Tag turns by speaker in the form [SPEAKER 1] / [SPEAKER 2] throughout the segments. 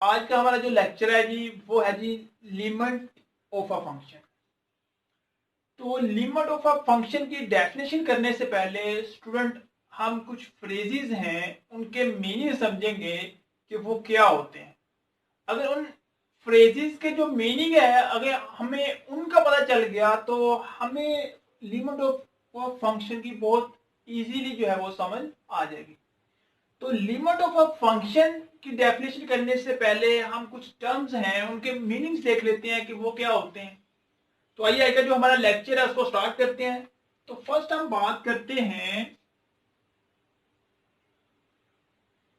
[SPEAKER 1] आज का हमारा जो लेक्चर है जी वो है जी लिमिट ऑफ अ फंक्शन। तो लिमिट ऑफ अ फंक्शन की डेफिनेशन करने से पहले स्टूडेंट हम कुछ फ्रेजेस हैं उनके मीनिंग समझेंगे कि वो क्या होते हैं। अगर उन फ्रेजेस के जो मीनिंग है अगर हमें उनका पता चल गया तो हमें लिमिट ऑफ फंक्शन की बहुत इजीली जो है वो समझ आ जाएगी। तो लिमिट ऑफ अ फंक्शन की डेफिनेशन करने से पहले हम कुछ टर्म्स हैं उनके मीनिंग्स देख लेते हैं कि वो क्या होते हैं। तो आइए आगे जो हमारा लेक्चर है उसको स्टार्ट करते हैं। तो फर्स्ट हम बात करते हैं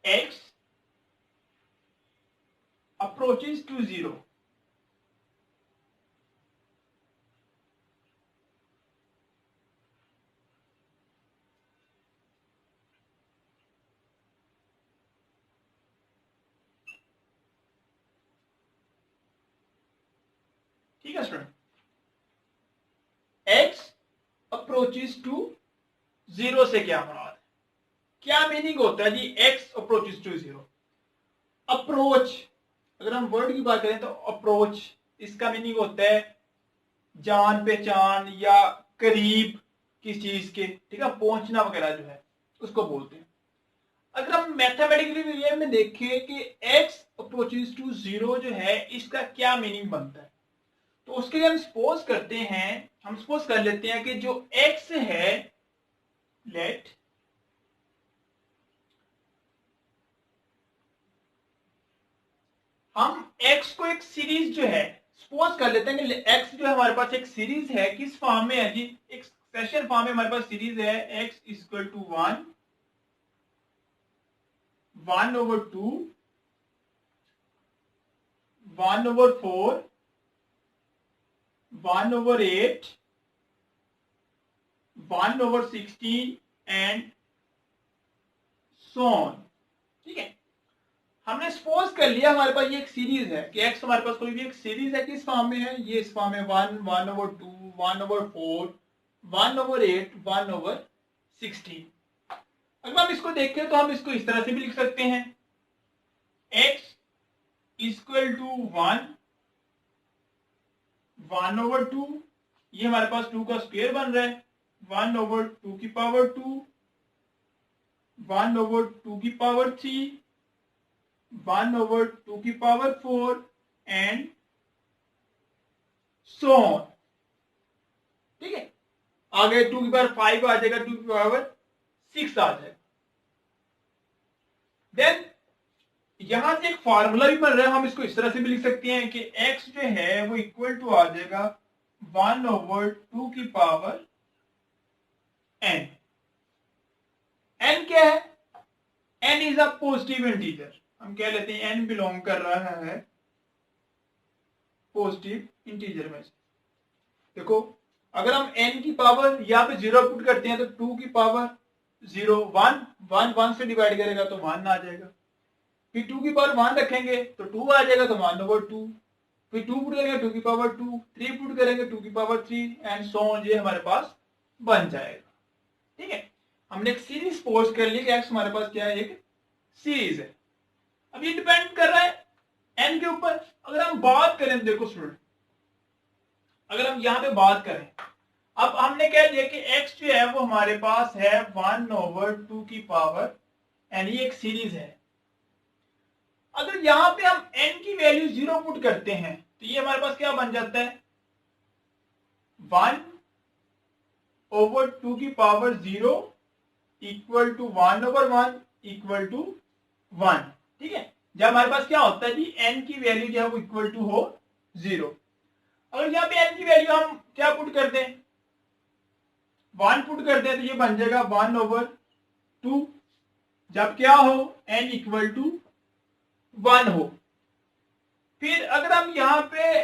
[SPEAKER 1] x अप्रोचेस टू जीरो। ठीक है student, x approaches to zero से क्या मुराद है, क्या मीनिंग होता है जी x approaches to zero. Approach, अगर हम वर्ड की बात करें तो अप्रोच इसका मीनिंग होता है जान पहचान या करीब किस चीज के, ठीक है, पहुंचना वगैरह जो है उसको बोलते हैं। अगर हम मैथमेटिकली वे में देखें कि x अप्रोचेस टू जीरो जो है इसका क्या मीनिंग बनता है, तो उसके लिए हम सपोज करते हैं, हम सपोज कर लेते हैं कि जो x है, लेट हम x को एक सीरीज जो है सपोज कर लेते हैं कि x जो है हमारे पास एक सीरीज है, किस फॉर्म में है जी, एक सेशन फॉर्म में हमारे पास सीरीज है x equal to 1 1/2 1/4 1/8 1/16 and so on. ठीक है, हमने सपोज कर लिया हमारे पास ये एक सीरीज है कि x हमारे पास कोई भी एक सीरीज है, किस फॉर्म में है, ये इस फॉर्म में 1 1/2 1/4 1/8 1/16। अगर हम इसको देखें तो हम इसको इस तरह से भी लिख सकते हैं x इक्वल टू 1/2, ये हमारे पास 2 का स्क्वायर बन रहा है 1/2 की पावर 2 1/2 की पावर 3 1/2 की पावर 4 एंड सो ऑन। ठीक है, आगे 2 की पावर 5 आ जाएगा, 2 की पावर 6 आ जाएगा। देन यहां से एक फार्मूला भी बन रहा है, हम इसको इस तरह से भी लिख सकते हैं कि x जो है वो इक्वल टू आ जाएगा 1/2 की पावर n। n क्या है, n is a positive integer, हम कह लेते हैं n बिलोंग कर रहा है पॉजिटिव इंटीजर में से। देखो अगर हम n की पावर यहाँ पे 0 पुट करते हैं तो 2 की पावर 0 1 1 1 से डिवाइड करेगा तो 1 आ जाएगा, फिर 2 की पावर 1 रखेंगे तो 2 आ जाएगा तो 1/2, फिर 2 पुट करेंगे 2 की पावर 2, 3 पुट करेंगे 2 की पावर 3 एंड सो ऑन, ये हमारे पास बन जाएगा। ठीक है, हमने एक सीरीज सपोज कर ली कि x हमारे पास क्या है, एक सीरीज है। अब ये डिपेंड कर रहा है n के ऊपर। अगर हम बात करें, देखो स्टूडेंट, अगर हम यहाँ पे बात करें, अब हमने कह दिया कि x जो है वो हमारे पास है 1/2 की पावर यानी एक सीरीज है। अगर यहाँ पे हम n की वैल्यू 0 पुट करते हैं तो ये हमारे पास क्या बन जाता है 1/2 की power 0 equal to 1/1 equal to 1। ठीक है, जब हमारे पास क्या होता है जी n की वैल्यू जो है वो इक्वल टू हो 0। अगर यहाँ पे n की वैल्यू हम क्या पुट कर दें, 1 पुट कर दें तो ये बन जाएगा 1/2, जब क्या हो n इक्वल टू 1 हो। फिर अगर हम यहाँ पे,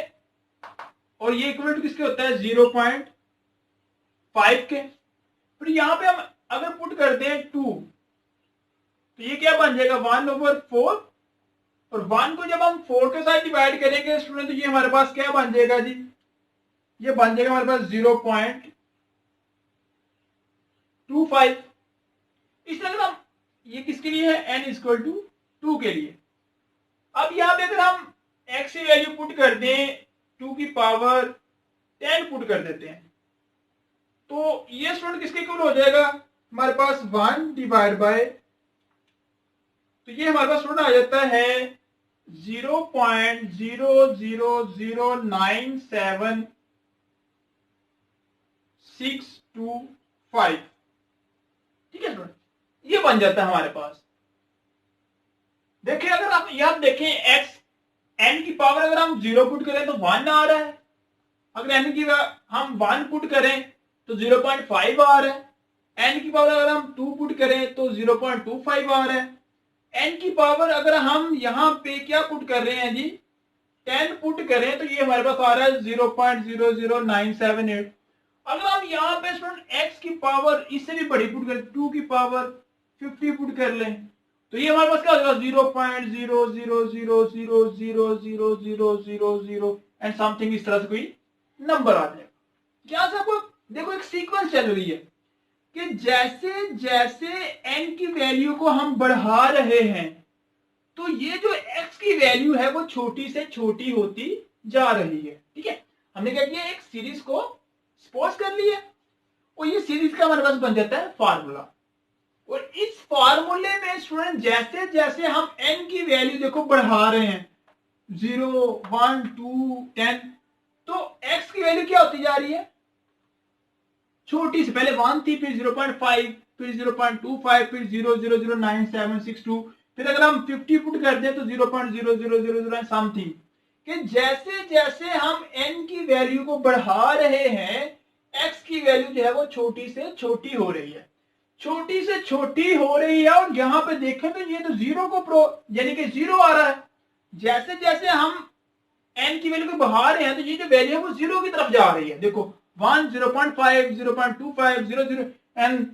[SPEAKER 1] और ये इक्वल टू किसके होता है 0.5 के, फिर यहाँ पे हम अगर पुट करते हैं 2 तो ये क्या बन जाएगा 1/4, और 1 को जब हम 4 के साथ डिवाइड करेंगे स्टूडेंट तो ये हमारे पास क्या बन जाएगा जी, ये बन जाएगा हमारे पास 0.25। इस तरह हम, ये किसके लिए है n इक्वल टू 2 के लिए। अब यहाँ पे अगर हम x की वैल्यू पुट कर दें 2 की पावर 10 पुट कर देते हैं तो ये स्टूडेंट किसके इक्वल हो जाएगा, हमारे पास 1 डिवाइड बाय, तो ये हमारे पास स्टूडेंट आ जाता है 0.00097625। ठीक है स्टूडेंट, ये बन जाता है हमारे पास। देखिए अगर आप यहां देखें x n की पावर अगर हम 0 पुट करें तो 1 आ रहा है, अगर n की हम 1 पुट करें तो 0.5 आ रहा है, n की पावर अगर हम 2 पुट करें तो 0.25 आ रहा है, n की पावर अगर हम यहाँ पे क्या पुट कर रहे हैं जी 10 पुट करें तो ये हमारे पास आ रहा है 0.00978। अगर हम यहाँ पे स्टूडेंट x की पावर इससे भी बड़ी पुट करें 2 की पावर 50 पुट कर लें तो ये हमारे पास क्या हो जाएगा 0.000000000 एंड समथिंग, इस तरह से कोई नंबर आ जाएगा। क्या से आपको देखो एक सीक्वेंस चल रही है कि जैसे जैसे n की वैल्यू को हम बढ़ा रहे हैं तो ये जो x की वैल्यू है वो छोटी से छोटी होती जा रही है। ठीक है, हमने क्या किया एक सीरीज को सपोज कर लिया और ये सीरीज का हमारे पास बन जाता है फार्मूला, और इस फार्मूले में स्टूडेंट जैसे जैसे हम n की वैल्यू देखो बढ़ा रहे हैं 0 1 2 10 तो x की वैल्यू क्या होती जा रही है छोटी से, पहले 1 थी फिर 0.5 फिर 0.25 फिर 0.00097625, फिर अगर हम 50 पुट कर दें तो 0.0000 समथिंग, कि जैसे जैसे हम n की वैल्यू को बढ़ा रहे हैं x की वैल्यू जो है वो छोटी से छोटी हो रही है, छोटी से छोटी हो रही है। और यहाँ पे देखें तो ये तो जीरो को यानी कि जीरो आ रहा है, जैसे जैसे हम n की वैल्यू को बढ़ा रहे हैं तो ये जो वैल्यू है वो जीरो की तरफ जा रही है। देखो 1 0.5 0.25 00 एंड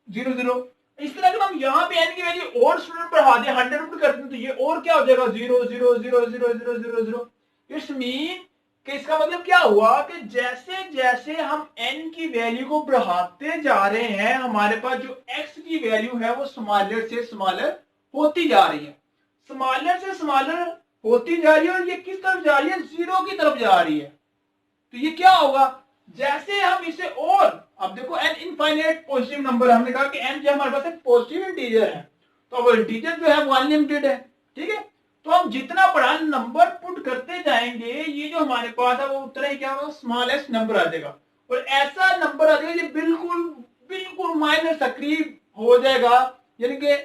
[SPEAKER 1] 00, इस तरह अगर हम यहाँ पे n की वैल्यू और स्टूडेंट बढ़ा दें 100 पुट करते हैं तो ये और क्या हो जाएगा 0.0000000। इट्स मीन कि इसका मतलब क्या हुआ कि जैसे जैसे हम n की वैल्यू को बढ़ाते जा रहे हैं हमारे पास जो x की वैल्यू है वो स्मॉलर से स्मॉलर होती जा रही है, स्मॉलर से स्मॉलर होती जा रही है, और ये किस तरफ जा रही है जीरो की तरफ जा रही है। तो ये क्या होगा जैसे हम इसे, और अब देखो n इनफाइनाइट पॉजिटिव नंबर, हमने कहा कि n जो हमारे पास एक पॉजिटिव इंटीजर है तो अब इंटीजर जो है वो अनलिमिटेड है। ठीक है, तो हम जितना बड़ा नंबर पुट करते जाएंगे ये जो हमारे पास है वो उतना ही क्या होगा स्मॉलेस्ट नंबर आ जाएगा, और ऐसा नंबर आ जाएगा जो बिल्कुल बिल्कुल माइनस करीब हो जाएगा, यानी कि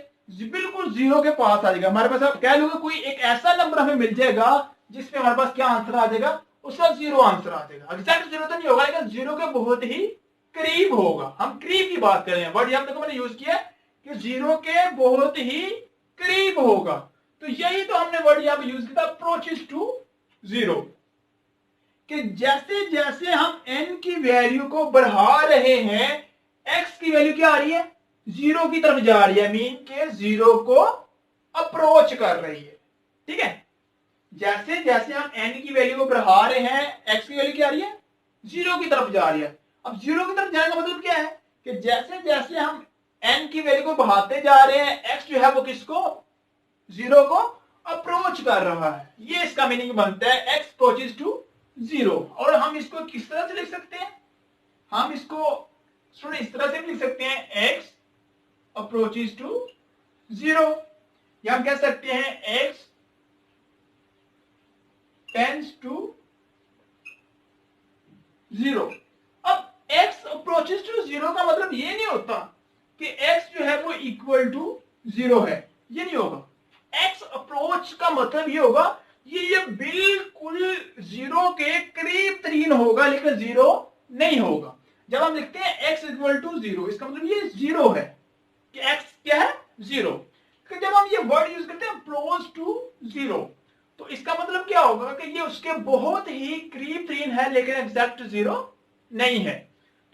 [SPEAKER 1] बिल्कुल जीरो के पास आ जाएगा हमारे पास। आप कह लोगे कोई एक ऐसा नंबर हमें मिल जाएगा जिसमें हमारे पास क्या आंसर आ जाएगा, उसका जीरो आंसर आ जाएगा। एग्जैक्ट जीरो तो नहीं होगा लेकिन जीरो के बहुत ही करीब होगा। हम करीब की बात कर रहे हैं, वर्ड यहाँ देखो मैंने यूज किया कि जीरो के बहुत ही करीब होगा, तो यही तो हमने वर्ड यहाँ पे यूज किया अप्रोचेस टू जीरो, कि जैसे जैसे हम n की वैल्यू को बढ़ा रहे हैं x की वैल्यू क्या आ रही है जीरो की तरफ जा रही है, मीन के जीरो को अप्रोच कर रही है। ठीक है, जैसे जैसे हम n की वैल्यू को बढ़ा रहे हैं x की वैल्यू क्या आ रही है जीरो की तरफ जा रही है। अब जीरो की तरफ जाने का मतलब क्या है कि जैसे जैसे हम n की वैल्यू को बढ़ाते जा रहे हैं x जो है वो किसको जीरो को अप्रोच कर रहा है, ये इसका मीनिंग बनता है x अप्रोचेस टू जीरो। और हम इसको किस तरह से लिख सकते हैं, हम इसको सुन इस तरह से लिख सकते हैं x अप्रोचेस टू जीरो, या हम कह सकते हैं x टेंड्स टू जीरो। अब x अप्रोचेस टू जीरो का मतलब ये नहीं होता कि x जो है वो इक्वल टू जीरो है, ये नहीं होगा। x अप्रोच का मतलब ये होगा ये बिल्कुल जीरो के करीब तरीन होगा लेकिन जीरो नहीं होगा। जब हम लिखते हैं x इक्वल टू जीरो इसका मतलब ये जीरो है कि x क्या है जीरो। जब हम ये वर्ड यूज करते हैं अप्रोच टू जीरो तो इसका मतलब क्या होगा कि ये उसके बहुत ही करीब तरीन है लेकिन एग्जैक्ट जीरो नहीं है।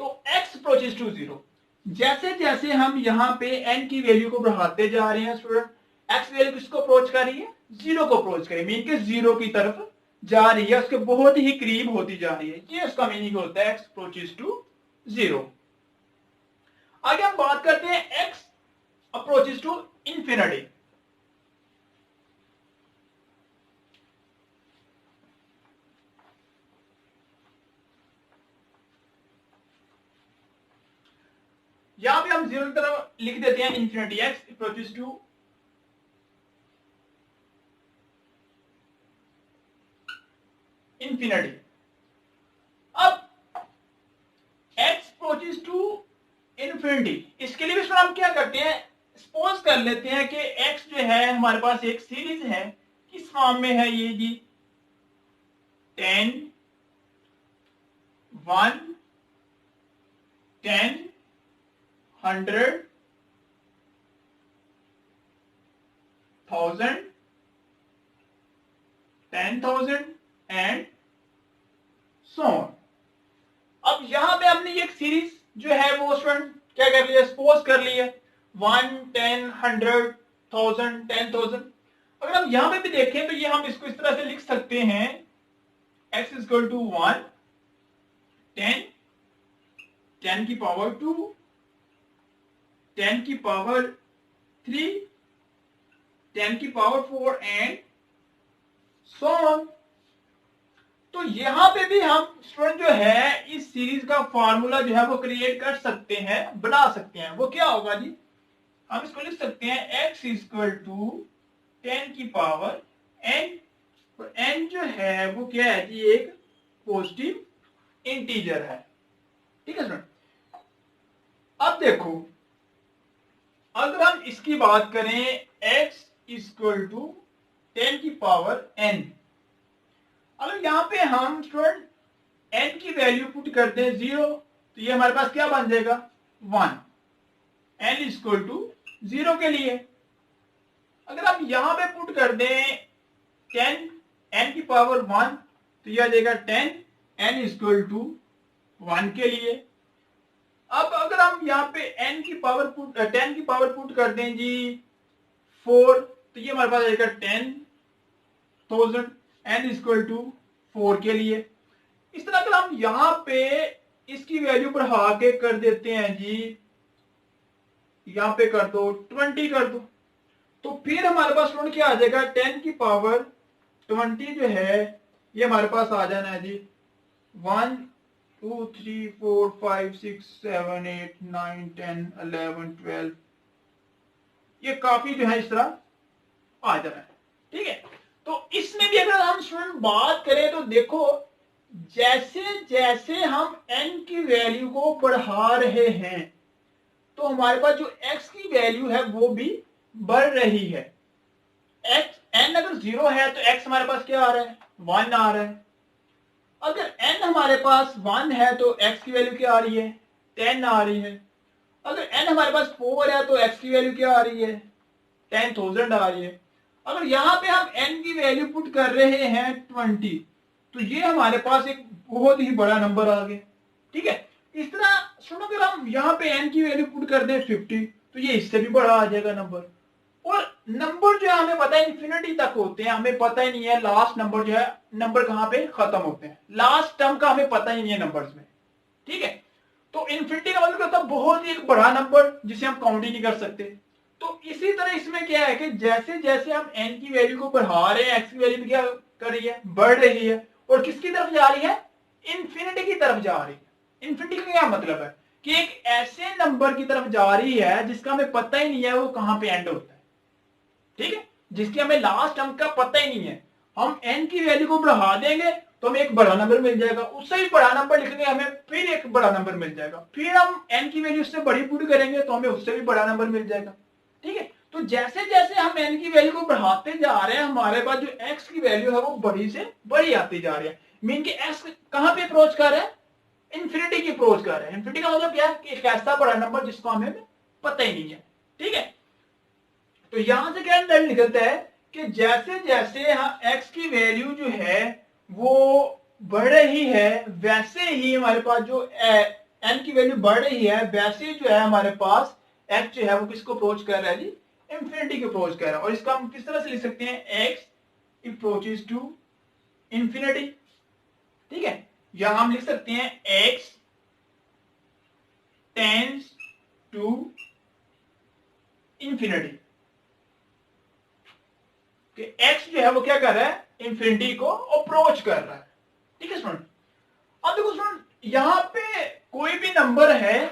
[SPEAKER 1] तो x अप्रोचेस टू जीरो, जैसे जैसे हम यहाँ पे n की वैल्यू को बढ़ाते जा रहे हैं स्टूडेंट x वैल्यू किसको अप्रोच कर रही है जीरो को अप्रोच कर रही है, मीन के जीरो की तरफ जा रही है, उसके बहुत ही करीब होती जा रही है, ये उसका मीनिंग होता है x अप्रोचेस टू जीरो। आगे हम बात करते हैं x अप्रोचेस टू इंफिनिटी। यहां पे हम 0 की तरफ लिख देते हैं infinity, x approaches to infinity. अब x अप्रोचेस टू इंफिनिटी, इसके लिए भी हम क्या करते हैं, सपोज कर लेते हैं कि x जो है हमारे पास एक सीरीज है, किस फॉर्म में है ये जी, 10 1 10 100 1000 10,000 एंड सो ऑन। अब यहां पे हमने ये एक सीरीज जो है वो स्टूडेंट क्या कर लिया, सपोज कर लिया 1 10 100 1000 10,000। अगर हम यहां पे भी देखें तो ये हम इसको इस तरह से लिख सकते हैं, x इज इक्वल टू 1 10 10 की पावर 2 10 की पावर 3 10 की पावर 4 एंड सो ऑन। तो यहां पे भी हम स्टूडेंट जो है इस सीरीज का फॉर्मूला जो है वो क्रिएट कर सकते हैं, बना सकते हैं। वो क्या होगा जी, हम इसको लिख सकते हैं x इज इक्वल टू 10 की पावर n, तो n जो है वो क्या है जी, एक पॉजिटिव इंटीजर है। ठीक है स्टूडेंट। अब देखो अगर हम इसकी बात करें x इज इक्वल टू 10 की पावर n, अगर यहां पे हम स्टूडेंट n की वैल्यू पुट करते हैं 0, तो ये हमारे पास क्या बन जाएगा 1, n इज इक्वल टू 0 के लिए। अगर हम यहां पे पुट कर दें 10 n की पावर 1, तो ये आ जाएगा 10 n इज इक्वल टू 1 के लिए। अब अगर हम यहाँ पे n की पावर पुट 10 की पावर पुट कर दें जी 4, तो ये हमारे पास आएगा 10,000 n इज इक्वल टू 4 के लिए। इस तरह अगर हम यहां पे इसकी वैल्यू बढ़ा के कर देते हैं जी, यहां पे कर दो 20 कर दो, तो फिर हमारे पास स्टूडेंट क्या आ जाएगा 10 की पावर 20 जो है ये हमारे पास आ जाना है जी 1 2 3 4 5 6 7 8 9 10 11 12, ये काफी जो है इस तरह आ जाना है। ठीक है, तो इसमें भी अगर हम स्टूडेंट बात करें तो देखो जैसे जैसे हम n की वैल्यू को बढ़ा रहे हैं तो हमारे पास जो x की वैल्यू है वो भी बढ़ रही है। n अगर 0 है तो x हमारे पास क्या आ रहा है 1 आ रहा है। अगर n हमारे पास 1 है तो x की वैल्यू क्या आ रही है 10 आ रही है। अगर n हमारे पास 4 है तो x की वैल्यू क्या आ रही है 10,000 आ रही है। अगर यहां पे हम n की वैल्यू पुट कर रहे हैं 20, तो ये हमारे पास एक बहुत ही बड़ा नंबर आ गया। ठीक है, इस तरह सुनो अगर हम यहाँ पे n की वैल्यू पुट कर दें 50, तो ये इससे भी बड़ा आ जाएगा नंबर। और नंबर जो है हमें पता है इंफिनिटी तक होते हैं, हमें पता ही नहीं है लास्ट नंबर जो है नंबर कहां पे खत्म होते हैं, लास्ट टर्म का हमें पता ही नहीं है नंबर्स में। ठीक है, तो इंफिनिटी का मतलब होता है बहुत ही एक बड़ा नंबर जिसे हम काउंट ही नहीं कर सकते। तो इसी तरह इसमें क्या है कि जैसे जैसे हम n की वैल्यू को बढ़ा रहे हैं x की वैल्यू भी क्या कर रही है बढ़ रही है, और किसकी तरफ जा रही है इंफिनिटी की तरफ जा रही है। इंफिनिटी का क्या मतलब है कि एक ऐसे नंबर की तरफ जा रही है जिसका हमें पता ही नहीं है वो कहां पे एंड होता है। ठीक है, जिसकी हमें लास्ट अंक का पता ही नहीं है, हम n की वैल्यू को बढ़ा देंगे तो हमें एक बड़ा नंबर मिल जाएगा, उससे भी बड़ा नंबर लिखेंगे हमें फिर एक बड़ा नंबर मिल जाएगा, फिर हम n की वैल्यू उससे बड़ी पुट करेंगे तो हमें उससे भी बड़ा नंबर मिल जाएगा। ठीक है, तो जैसे जैसे हम n की वैल्यू को बढ़ाते जा रहे हैं हमारे पास जो x की वैल्यू है वो बड़ी से बड़ी आती जा रही है। मीन कि x कहां पे अप्रोच कर रहा है इंफिनिटी की अप्रोच कर रहे हैं। इंफिनिटी का मतलब क्या है कि एक ऐसा बड़ा नंबर जिसको हमें पता ही नहीं है। ठीक है, तो यहां से क्या निकलता है कि जैसे जैसे x की वैल्यू जो है वो बढ़ रही है वैसे ही हमारे पास जो n की वैल्यू बढ़ रही है वैसे ही जो है हमारे पास x जो है वो किसको अप्रोच कर रहा है जी इंफिनिटी को अप्रोच कर रहा है। और इसका हम किस तरह से लिख सकते हैं x अप्रोचेस टू इंफिनिटी। ठीक है, यहां हम लिख सकते हैं x टेंड्स टू इंफिनिटी कि x जो है वो क्या कर रहा है इंफिनिटी को अप्रोच कर रहा है। ठीक है स्टूडेंट, अब देखो स्टूडेंट यहां पे कोई भी नंबर है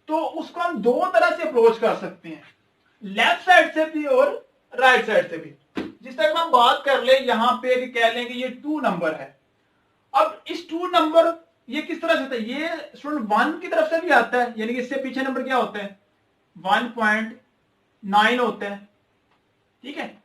[SPEAKER 1] तो उसको हम दो तरह से अप्रोच कर सकते हैं, लेफ्ट साइड से भी और राइट साइड से भी। जिस तरह हम बात कर ले यहाँ पे कह लें कि ये 2 नंबर है। अब इस 2 नंबर ये किस तरह से होता है, ये स्टूडेंट 1 की तरफ से भी आता है, यानी कि इससे पीछे नंबर क्या होता है 1.9 होता है, ठीक है।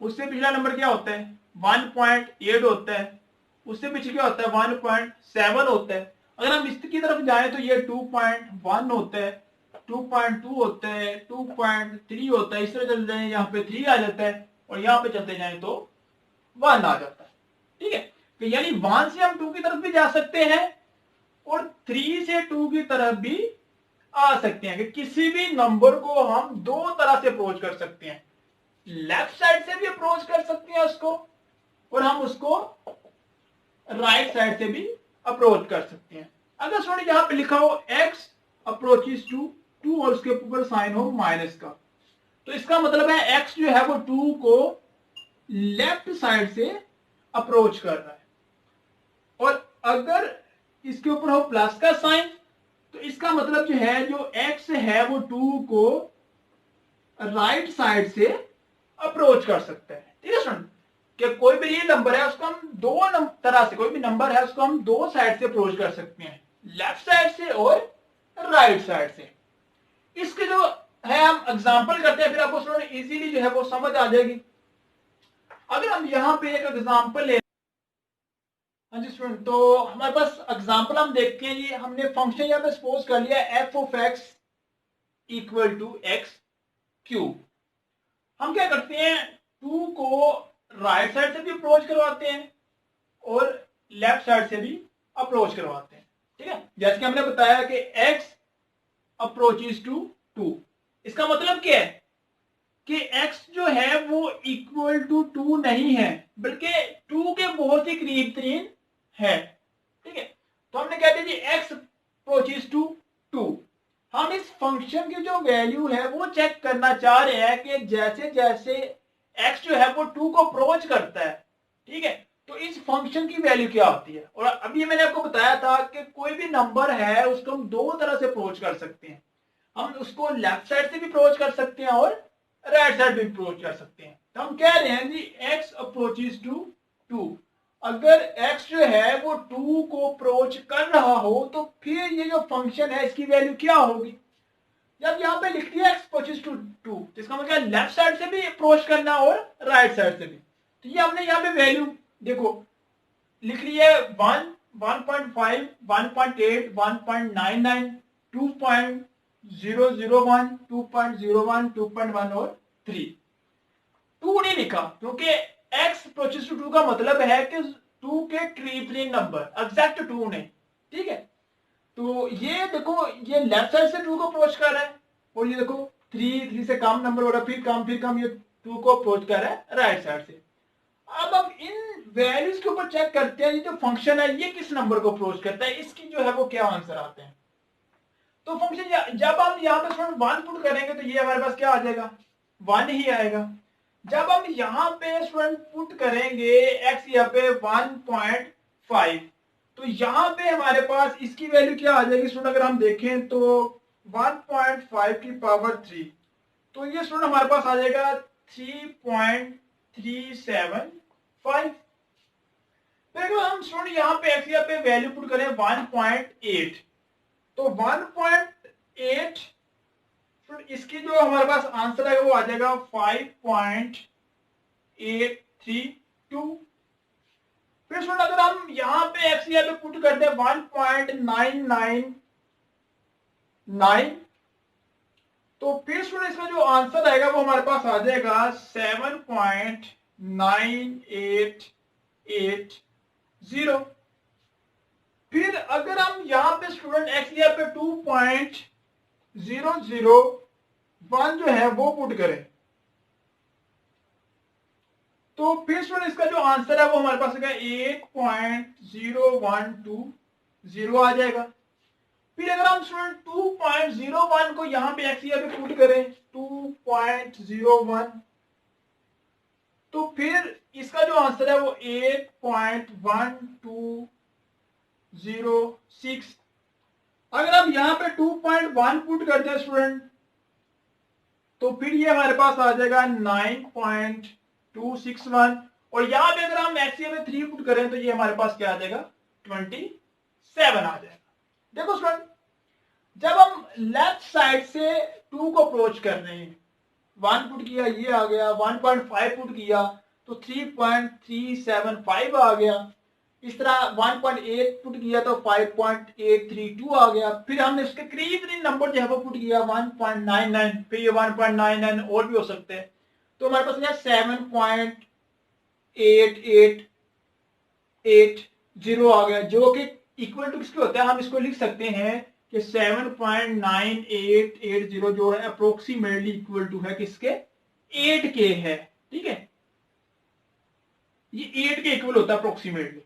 [SPEAKER 1] उससे पिछला नंबर क्या होता है 1.8 होता है, उससे पीछे क्या होता है 1.7 होता है। अगर हम इसकी तरफ जाएं तो ये 2.1 होता है, 2.2 होता है, 2.3 होता है। इस तरह चलते जाए यहाँ पे 3 आ जाता है और यहाँ पे चलते जाए तो 1 आ जाता है, ठीक है। तो यानी 1 से हम 2 की तरफ भी जा सकते हैं और 3 से 2 की तरफ भी आ सकते हैं, कि किसी भी नंबर को हम दो तरह से अप्रोच कर सकते हैं, लेफ्ट साइड से भी अप्रोच कर सकते हैं उसको, और हम उसको राइट साइड से भी अप्रोच कर सकते हैं। अगर स्टूडेंट यहां पे लिखा हो x अप्रोचेस टू 2 और उसके ऊपर साइन हो माइनस का, तो इसका मतलब है x जो है वो 2 को लेफ्ट साइड से अप्रोच कर रहा है, और अगर इसके ऊपर हो प्लस का साइन तो इसका मतलब जो है जो x है वो 2 को राइट साइड से अप्रोच कर सकता है, ठीक है स्टूडेंट। कि कोई भी ये नंबर है उसको हम दो तरह से, कोई भी नंबर है उसको हम दो साइड से अप्रोच कर सकते हैं, लेफ्ट साइड से और राइट साइड से। इसके जो है हम एग्जांपल करते हैं, फिर आपको स्टूडेंट इजीली जो है वो समझ आ जाएगी। अगर हम यहाँ पे एक एग्जांपल ले, हाँ जी स्टूडेंट, तो हमारे पास एग्जांपल हम देखते हैं, ये हमने फंक्शन यहाँ पे सपोज कर लिया F of X equal to X cube. हम क्या करते हैं 2 को राइट साइड से भी अप्रोच करवाते हैं और लेफ्ट साइड से भी अप्रोच करवाते हैं, ठीक है। जैसे कि हमने बताया कि x अप्रोचेस टू 2, इसका मतलब क्या है कि x जो है वो इक्वल टू 2 नहीं है, बल्कि 2 के बहुत ही करीब तरीन है, ठीक है। तो हमने कहते हैं जी x अप्रोचेस टू 2। हम इस फंक्शन की जो वैल्यू है वो चेक करना चाह रहे हैं कि जैसे जैसे x जो है वो 2 को अप्रोच करता है, ठीक है, तो इस फंक्शन की वैल्यू क्या होती है। और अभी मैंने आपको बताया था कि कोई भी नंबर है उसको हम दो तरह से अप्रोच कर सकते हैं, हम उसको लेफ्ट साइड से भी अप्रोच कर सकते हैं और राइट साइड भी अप्रोच कर सकते हैं। तो हम कह रहे हैं जी x अप्रोचेस टू 2। अगर x जो है वो 2 को अप्रोच कर रहा हो तो फिर ये जो फंक्शन है इसकी वैल्यू क्या होगी। जब यहाँ पे लिख दिया x अप्रोचेस टू 2, इसका मतलब लेफ्ट साइड से भी अप्रोच करना और राइट साइड से भी। तो ये हमने यहाँ पे वैल्यू देखो लिख ली है 1, 1.5, 1.8, 1.99, 2.001, 2.01, 2.1 और 3। 2 नहीं लिखा क्योंकि x अप्रोचेस टू 2 का मतलब है कि 2 के करीब नंबर, एग्जैक्ट 2 नहीं, ठीक है। तो ये देखो ये लेफ्ट साइड से 2 को अप्रोच कर रहा है, और ये देखो 3 से कम नंबर हो रहा है, फिर कम ये 2 को अप्रोच कर रहा है राइट साइड से। अब हम इन वैल्यूज के ऊपर चेक करते हैं ये जो फंक्शन है ये किस नंबर को अप्रोच करता है, इसकी जो है वो क्या आंसर आते हैं। तो फंक्शन जब हम यहाँ पे स्टूडेंट 1 पुट करेंगे तो ये हमारे पास क्या आ जाएगा 1 ही आएगा। जब हम यहाँ पे स्टूडेंट पुट करेंगे x यहाँ पे 1.5, तो यहाँ पे हमारे पास इसकी वैल्यू क्या आ जाएगी स्टूडेंट, अगर हम देखें तो 1.5 की पावर 3, तो ये स्टूडेंट हमारे पास आ जाएगा 3.375। फिर अगर हम स्टूडेंट यहाँ पे x यहाँ पे वैल्यू पुट करें 1.8, तो 1.8 इसकी जो हमारे पास आंसर है वो आ जाएगा 5.832। फिर स्टूडेंट अगर हम यहाँ पे x यहाँ पे पुट करते हैं 1.999, तो फिर स्टूडेंट इसका जो आंसर आएगा वो हमारे पास आ जाएगा 7.9880। फिर अगर हम यहाँ पे स्टूडेंट x यहाँ पे 2.001 जो है वो पुट करें, तो फिर स्टूडेंट इसका जो आंसर है वो हमारे पास 8.0120 आ जाएगा। फिर अगर हम स्टूडेंट 2.01 को यहाँ पे x यहाँ पे पुट करें 2.01, तो फिर इसका जो आंसर है वो 8.1206। अगर हम यहाँ पे 2.1 पुट करते हैं स्टूडेंट, तो फिर ये हमारे पास आ जाएगा 9.261, और यहाँ पे अगर हम मैक्सिमम में 3 पुट करें तो ये हमारे पास क्या आ जाएगा, 27 आ जाएगा। देखो स्टूडेंट, जब हम लेफ्ट साइड से 2 को अप्रोच कर रहे हैं, 1 पुट किया ये आ गया, 1.5 पुट किया तो 3.375 आ गया, इस तरह 1.8 पुट किया तो 5.832 आ गया, फिर हमने उसके करीब नंबर जो है वो पुट किया 1.99, फिर ये 1.99 और भी हो सकते हैं, तो हमारे पास यहाँ 7.8880 आ गया, जो कि इक्वल टू किसके होता है, हम इसको लिख सकते हैं कि 7.9880 जो है अप्रोक्सीमेटली इक्वल टू है किसके, 8 के है। ठीक है, ये 8 के इक्वल होता है अप्रोक्सीमेटली।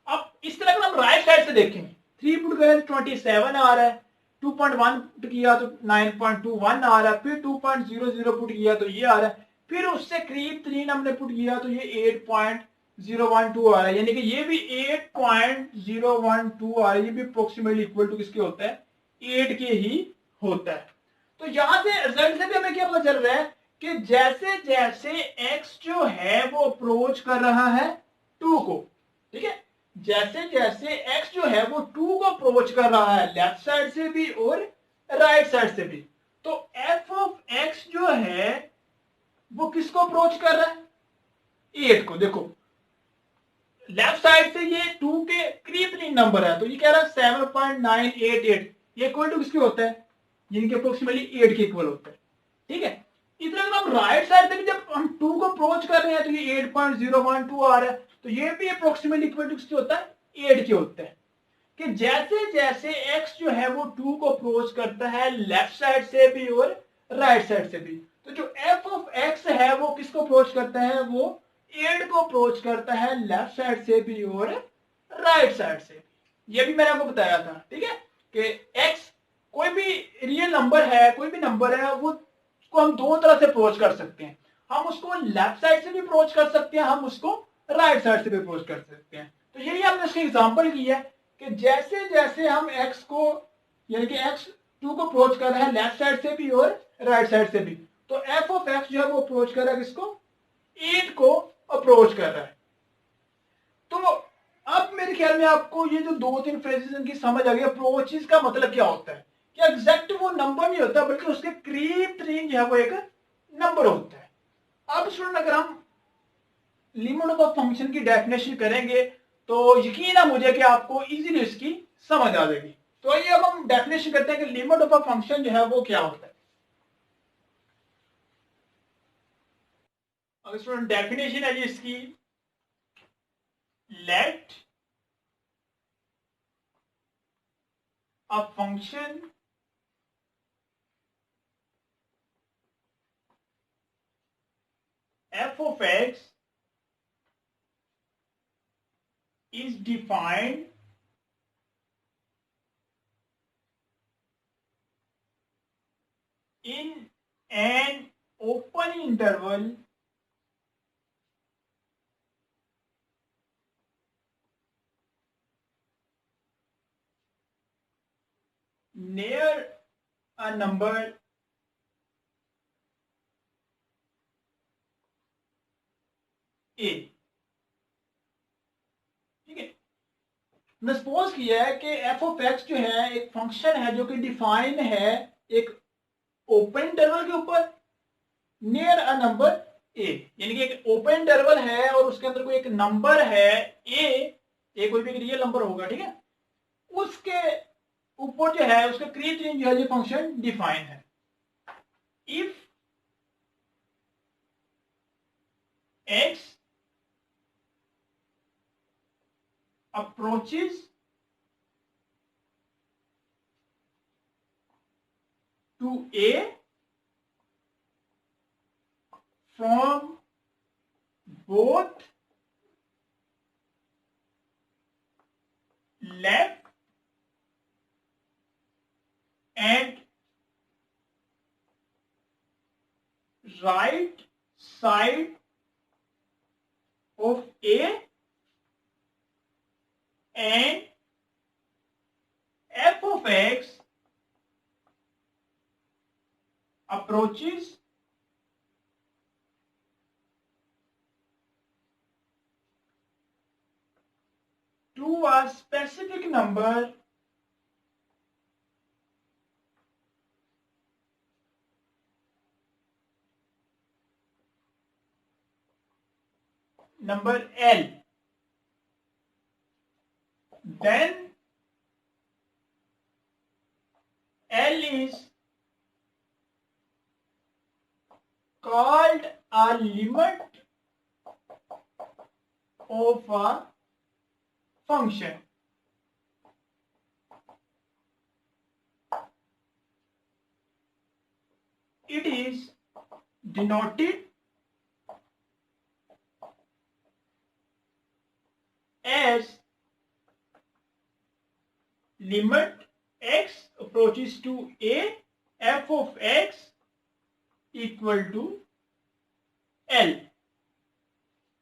[SPEAKER 1] अब इस तरह अगर हम राइट साइड से देखें, 3 पुट करें तो 27 आ रहा है, 2.1 पुट किया तो 9.21 आ रहा है, फिर 2.00 पुट किया तो ये आ रहा है, फिर उससे करीब 3 हमने पुट किया तो ये 8.012 आ रहा है, यानी कि ये भी 8.012 आ रहा है, ये भी अप्रोक्सीमेटली इक्वल टू किसके होता है, 8 के ही होता है। तो यहां से रिजल्ट से भी हमें क्या पता चल रहा है कि जैसे जैसे x जो है वो अप्रोच कर रहा है 2 को, ठीक है, जैसे जैसे x जो है वो 2 को अप्रोच कर रहा है लेफ्ट साइड से भी और राइट साइड से भी, तो f ऑफ x जो है वो किसको अप्रोच कर रहा है, 8 को। देखो लेफ्ट साइड से ये 2 के करीब नंबर है, तो ये कह रहा है 7.988, ये इक्वल टू किसके होता है, यानी कि अप्रोक्सीमेटली 8 के इक्वल होता है। ठीक है, इस तरह हम राइट साइड से भी जब हम 2 को अप्रोच कर रहे हैं तो ये 8.012 आ रहा है, तो ये भी अप्रोक्सीमेटली इक्वल टू किसके होता है, 8 के होता है। कि जैसे जैसे x जो है वो 2 को अप्रोच करता है लेफ्ट साइड से भी और राइट साइड से भी, तो जो f ऑफ x है वो किसको अप्रोच करता है, वो 8 को अप्रोच करता है लेफ्ट साइड से भी और राइट साइड से भी। ये भी मैंने आपको बताया था। ठीक है, कि x कोई भी रियल नंबर है, कोई भी नंबर है, वो को हम दो तरह से अप्रोच कर सकते हैं, हम उसको लेफ्ट साइड से भी अप्रोच कर सकते हैं, हम उसको राइट साइड से भी अप्रोच कर सकते हैं। तो यही हमने इसकी एग्जांपल की है कि जैसे जैसे हम x को, यानी कि x 2 को अप्रोच कर रहे हैं लेफ्ट साइड से भी और राइट साइड से भी, तो f ऑफ x जो है वो अप्रोच कर रहा है किसको, 8 को अप्रोच कर रहा है। तो अब मेरे ख्याल में आपको ये जो 2-3 फ्रेजेस इनकी समझ आ गई, अप्रोचेस का मतलब क्या होता है, कि एग्जैक्ट वो नंबर नहीं होता बल्कि उसके करीब तरीन जो है वो एक नंबर होता है। अब स्टूडेंट अगर हम लिमिट ऑफ फंक्शन की डेफिनेशन करेंगे तो यकीन है मुझे कि आपको इजीली इसकी समझ आ जाएगी। तो आइए अब हम डेफिनेशन करते हैं कि लिमिट ऑफ अ फंक्शन जो है वो क्या होता है। अगर स्टूडेंट डेफिनेशन है जी इसकी, let a function f of x is defined in an open interval near a number a। ठीक है, मैं सपोज किया है कि f ऑफ x जो है एक फंक्शन है जो कि डिफाइन है एक ओपन इंटरवल के ऊपर नियर अ नंबर a, यानी कि एक ओपन इंटरवल है और उसके अंदर कोई एक नंबर है a कोई भी एक रियल नंबर होगा, ठीक है, उसके ऊपर जो है उसका करीब जो है ये फंक्शन डिफाइन है। If x approaches to a from both left and right side of a and f of x approaches to a specific number L, then L is called a limit of a function. It is denoted as limit x approaches to a, f of x equal to L.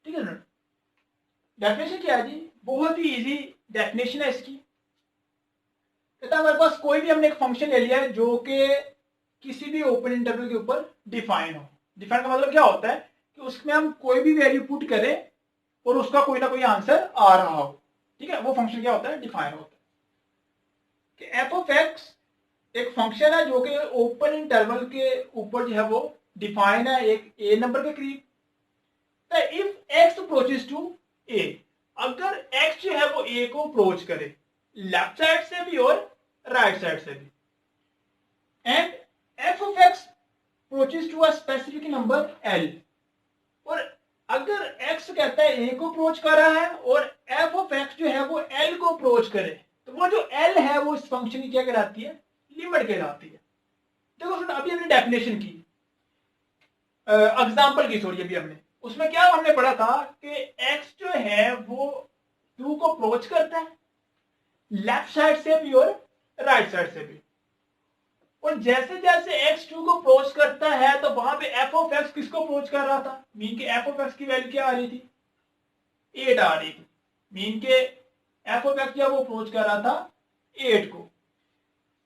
[SPEAKER 1] ठीक है ना? Definition क्या है जी? बहुत ही easy definition है इसकी। कहता है हमारे पास कोई भी हमने एक फंक्शन ले लिया है जो कि किसी भी ओपन इंटरवल के ऊपर डिफाइन हो। डिफाइन का मतलब क्या होता है कि उसमें हम कोई भी वैल्यू पुट करें और उसका कोई ना कोई आंसर आ रहा हो। ठीक है, वो फंक्शन क्या होता है? डिफाइन होता है। कि एफ ऑफ एक्स एक फंक्शन है जो कि ओपन इंटरवल के ऊपर जो है वो डिफाइन है एक ए नंबर के करीब। इफ एक्स अप्रोचेस टू ए, अगर एक्स जो है वो ए को अप्रोच करे लेफ्ट साइड से भी और राइट साइड से भी, and F of X approaches to a specific number L, और अगर एक्स कहता है ए को अप्रोच कर रहा है और एफ ऑफ एक्स जो है वो एल को अप्रोच करे, तो वो जो एल है वो इस फंक्शन की क्या कहलाती है? लिमिट कहलाती है। देखो अभी हमने डेफिनेशन की, एग्जांपल की, सॉरी अभी हमने उसमें क्या हमने पढ़ा था कि एक्स जो है वो 2 को अप्रोच करता है लेफ्ट साइड से भी और राइट साइड से भी, और जैसे जैसे x 2 को अप्रोच करता है तो वहां पे f ऑफ x किसको अप्रोच कर रहा था? मीन के f ऑफ x की वैल्यू क्या आ रही थी? 8 आ रही थी। मीन के f ऑफ x जब वो अप्रोच कर रहा था 8 को।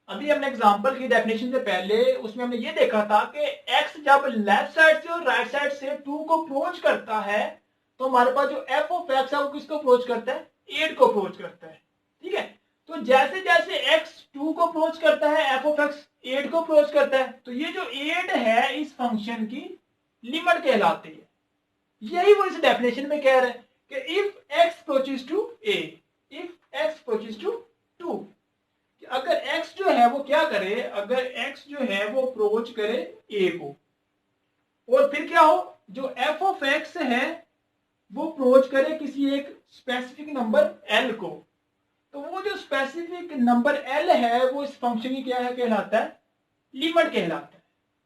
[SPEAKER 1] अभी हमने एग्जांपल की डेफिनेशन से पहले उसमें हमने ये देखा था कि x जब लेफ्ट साइड से और राइट साइड से 2 को अप्रोच करता है तो हमारे पास जो f ऑफ x है वो किसको अप्रोच करता है? 8 को अप्रोच करता है। ठीक है, तो जैसे जैसे x 2 को अप्रोच करता है f ऑफ x 8 को अप्रोच करता है, तो ये जो 8 है इस फंक्शन की लिमिट कहलाती है। यही वो इस डेफिनेशन में कह रहे हैं कि if x approaches to a, if x approaches to 2, अगर x जो है वो क्या करे, अगर x जो है वो अप्रोच करे a को, और फिर क्या हो, जो f ऑफ x है वो अप्रोच करे किसी एक स्पेसिफिक नंबर l को, तो वो जो स्पेसिफिक नंबर l है वो इस फंक्शन की क्या है कहलाता है? लिमिट कहलाता है।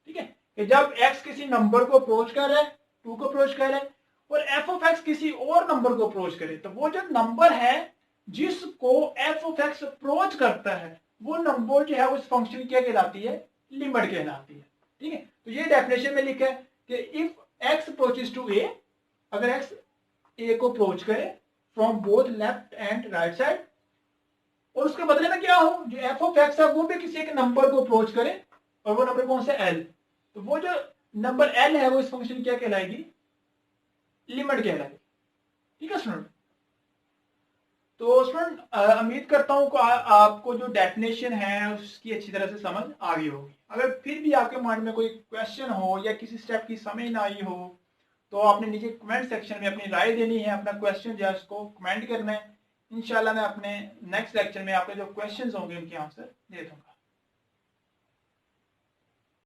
[SPEAKER 1] ठीक है, कि जब x किसी नंबर को अप्रोच कर रहा है, 2 को अप्रोच कर रहा है, और f ऑफ x किसी और नंबर को अप्रोच करे, तो वो जो नंबर है जिसको f ऑफ x अप्रोच करता है वो नंबर जो है उस फंक्शन की क्या कहलाती है? लिमिट कहलाती है। ठीक है, तो ये डेफिनेशन में लिखा है कि if x approaches to a, अगर x a को अप्रोच करे from both left and right side, और उसके बदले में क्या हो, जो f ऑफ x है वो भी किसी एक नंबर को अप्रोच करे, और वो नंबर कौन सा? l, तो वो जो नंबर l है वो इस फंक्शन क्या कहलाएगी? लिमिट कहलाएगी। ठीक है स्टूडेंट, तो स्टूडेंट उम्मीद करता हूं कि आपको जो डेफिनेशन है उसकी अच्छी तरह से समझ आ गई होगी। अगर फिर भी आपके माइंड में कोई क्वेश्चन हो या किसी स्टेप की समझ ना आई हो तो आपने नीचे कमेंट सेक्शन में अपनी राय देनी है, अपना क्वेश्चन जो है उसको कमेंट करना है। इंशाल्लाह मैं अपने नेक्स्ट लेक्चर में आपके जो क्वेश्चंस होंगे उनके आंसर दे दूंगा।